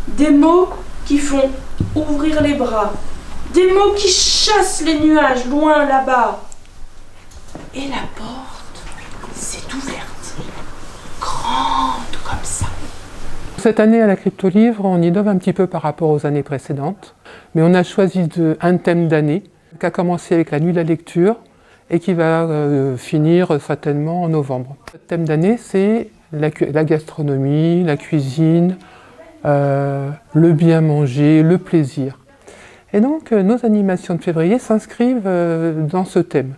Des mots qui font ouvrir les bras. Des mots qui chassent les nuages loin là-bas. Et la porte s'est ouverte, grande comme ça. Cette année à la Crypto-Livre, on innove un petit peu par rapport aux années précédentes, mais on a choisi un thème d'année qui a commencé avec la nuit de la lecture et qui va finir certainement en novembre. Le thème d'année, c'est la gastronomie, la cuisine, le bien manger, le plaisir. Et donc nos animations de février s'inscrivent dans ce thème.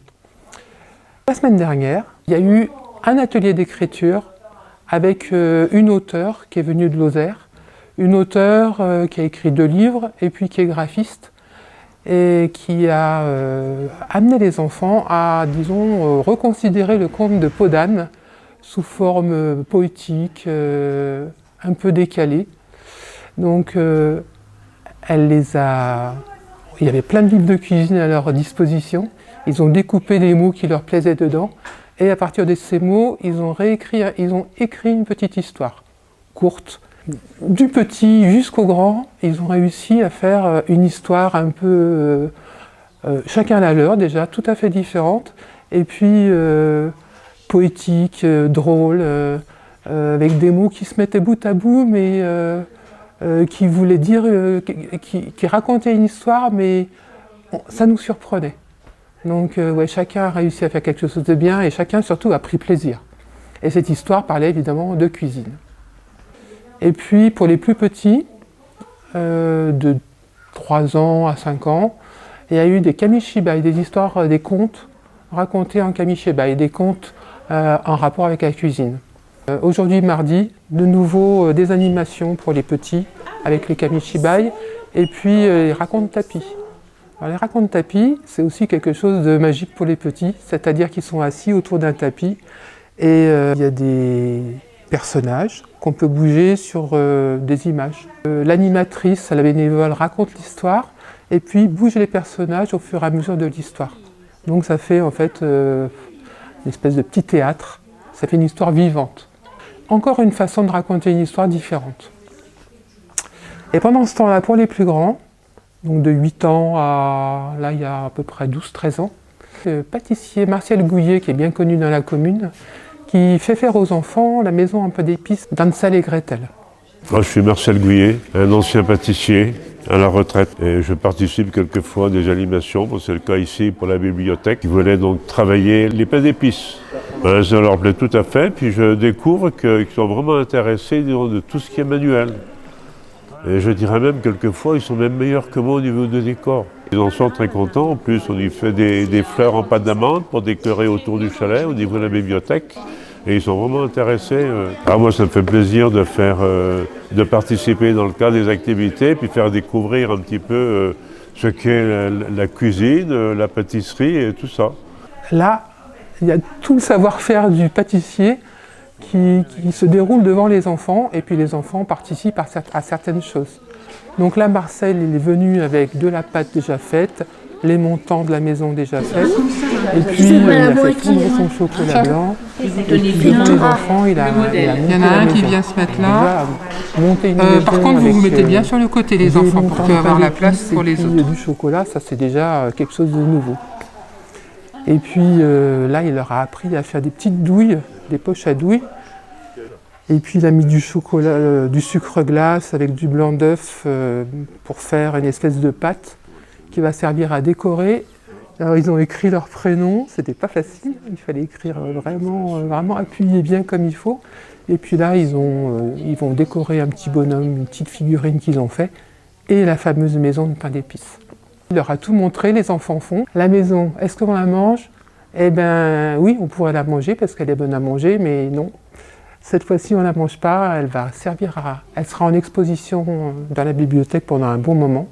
La semaine dernière, il y a eu un atelier d'écriture avec une auteure qui est venue de Lozère, une auteure qui a écrit 2 livres et puis qui est graphiste et qui a amené les enfants à, disons, reconsidérer le conte de Peau d'âne sous forme poétique, un peu décalée. Donc elle les a... Il y avait plein de livres de cuisine à leur disposition. Ils ont découpé les mots qui leur plaisaient dedans. Et à partir de ces mots, ils ont écrit une petite histoire, courte. Du petit jusqu'au grand, ils ont réussi à faire une histoire un peu, chacun la leur déjà, tout à fait différente, et puis poétique, drôle, avec des mots qui se mettaient bout à bout, mais qui voulaient dire, qui racontaient une histoire, mais ça nous surprenait. Donc ouais, chacun a réussi à faire quelque chose de bien et chacun surtout a pris plaisir. Et cette histoire parlait évidemment de cuisine. Et puis pour les plus petits, de 3 ans à 5 ans, il y a eu des kamishibai, des histoires, des contes racontés en kamishibai, des contes en rapport avec la cuisine. Aujourd'hui mardi, de nouveau des animations pour les petits avec les kamishibai et puis les racontes tapis. Alors, les racontes tapis, c'est aussi quelque chose de magique pour les petits, c'est-à-dire qu'ils sont assis autour d'un tapis et il y a des personnages qu'on peut bouger sur des images. L'animatrice, la bénévole, raconte l'histoire et puis bouge les personnages au fur et à mesure de l'histoire. Donc ça fait en fait une espèce de petit théâtre, ça fait une histoire vivante. Encore une façon de raconter une histoire différente. Et pendant ce temps-là, pour les plus grands, donc de 8 ans à, là, il y a à peu près 12-13 ans. Le pâtissier Martial Gouillet, qui est bien connu dans la commune, qui fait faire aux enfants la maison un peu d'épices d'Hansel et Gretel. Moi, je suis Martial Gouillet, un ancien pâtissier à la retraite. Et je participe quelquefois à des animations, c'est le cas ici pour la bibliothèque, qui voulait donc travailler les pains d'épices. Ben, ça leur plaît tout à fait, puis je découvre qu'ils sont vraiment intéressés de tout ce qui est manuel. Et je dirais même, quelquefois, ils sont même meilleurs que moi au niveau des décors. Ils en sont très contents. En plus, on lui fait des fleurs en pâte d'amande pour décorer autour du chalet, au niveau de la bibliothèque. Et ils sont vraiment intéressés. Alors moi, ça me fait plaisir de participer dans le cadre des activités, puis faire découvrir un petit peu ce qu'est la cuisine, la pâtisserie et tout ça. Là, il y a tout le savoir-faire du pâtissier qui se déroule devant les enfants, et puis les enfants participent à certaines choses. Donc là, Marcel, il est venu avec de la pâte déjà faite, les montants de la maison déjà faits, et puis il a fait fondre son chocolat blanc, et puis devant les enfants, il a Il y en a un qui vient se mettre là. Monter une maison par contre, vous vous mettez bien sur le côté, les enfants, pour montants avoir de la place pour les autres. Du chocolat, ça c'est déjà quelque chose de nouveau. Et puis là, il leur a appris à faire des petites douilles, des poches à douilles. Et puis il a mis du chocolat, du sucre glace avec du blanc d'œuf pour faire une espèce de pâte qui va servir à décorer. Alors ils ont écrit leur prénom, c'était pas facile, il fallait écrire vraiment appuyer bien comme il faut. Et puis là, ils vont décorer un petit bonhomme, une petite figurine qu'ils ont fait, et la fameuse maison de pain d'épices. Il leur a tout montré, les enfants font. La maison, est-ce qu'on la mange? Eh bien oui, on pourrait la manger parce qu'elle est bonne à manger, mais non. Cette fois-ci, on ne la mange pas, elle sera en exposition dans la bibliothèque pendant un bon moment.